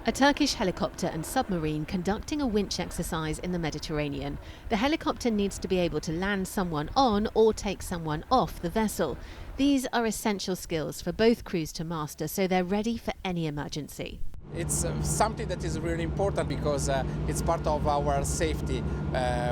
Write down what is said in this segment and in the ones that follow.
A Turkish helicopter and submarine conducting a winch exercise in the Mediterranean. The helicopter needs to be able to land someone on or take someone off the vessel. These are essential skills for both crews to master so they're ready for any emergency. It's something that is really important because it's part of our safety.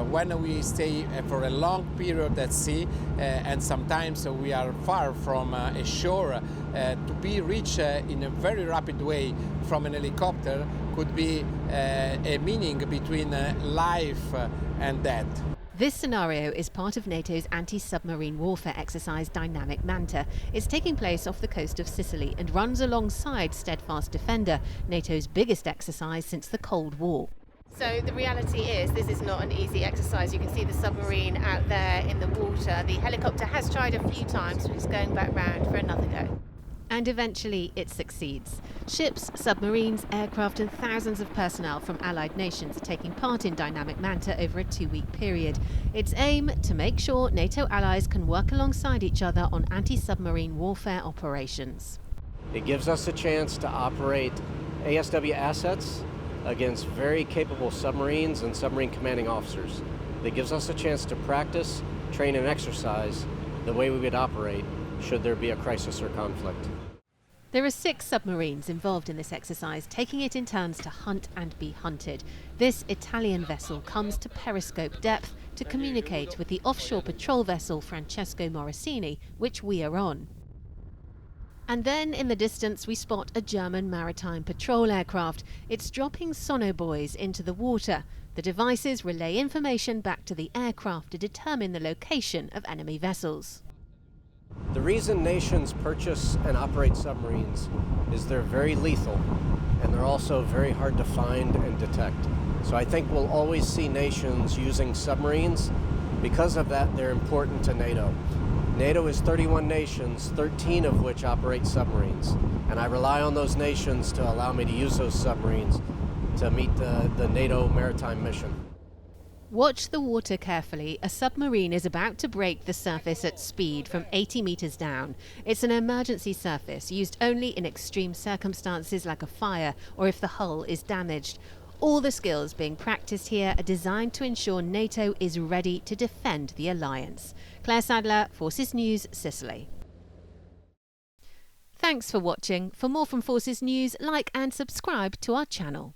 When we stay for a long period at sea and sometimes we are far from a shore, to be reached in a very rapid way from an helicopter could be a meaning between life and death. This scenario is part of NATO's anti-submarine warfare exercise Dynamic Manta. It's taking place off the coast of Sicily and runs alongside Steadfast Defender, NATO's biggest exercise since the Cold War. So the reality is this is not an easy exercise. You can see the submarine out there in the water. The helicopter has tried a few times, but it's going back round for another go. And eventually it succeeds. Ships, submarines, aircraft and thousands of personnel from allied nations taking part in Dynamic Manta over a 2-week period. Its aim to make sure NATO allies can work alongside each other on anti-submarine warfare operations. It gives us a chance to operate ASW assets against very capable submarines and submarine commanding officers. It gives us a chance to practice, train and exercise the way we would operate should there be a crisis or conflict. There are 6 submarines involved in this exercise, taking it in turns to hunt and be hunted. This Italian vessel comes to periscope depth to communicate with the offshore patrol vessel Francesco Morosini, which we are on. And then in the distance we spot a German maritime patrol aircraft. It's dropping sonobuoys into the water. The devices relay information back to the aircraft to determine the location of enemy vessels. The reason nations purchase and operate submarines is they're very lethal and they're also very hard to find and detect. So I think we'll always see nations using submarines. Because of that, they're important to NATO. NATO is 31 nations, 13 of which operate submarines. And I rely on those nations to allow me to use those submarines to meet the NATO maritime mission. Watch the water carefully. A submarine is about to break the surface at speed from 80 meters down. It's an emergency surface used only in extreme circumstances like a fire or if the hull is damaged. All the skills being practiced here are designed to ensure NATO is ready to defend the alliance. Claire Sadler, Forces News, Sicily. Thanks for watching. For more from Forces News, like and subscribe to our channel.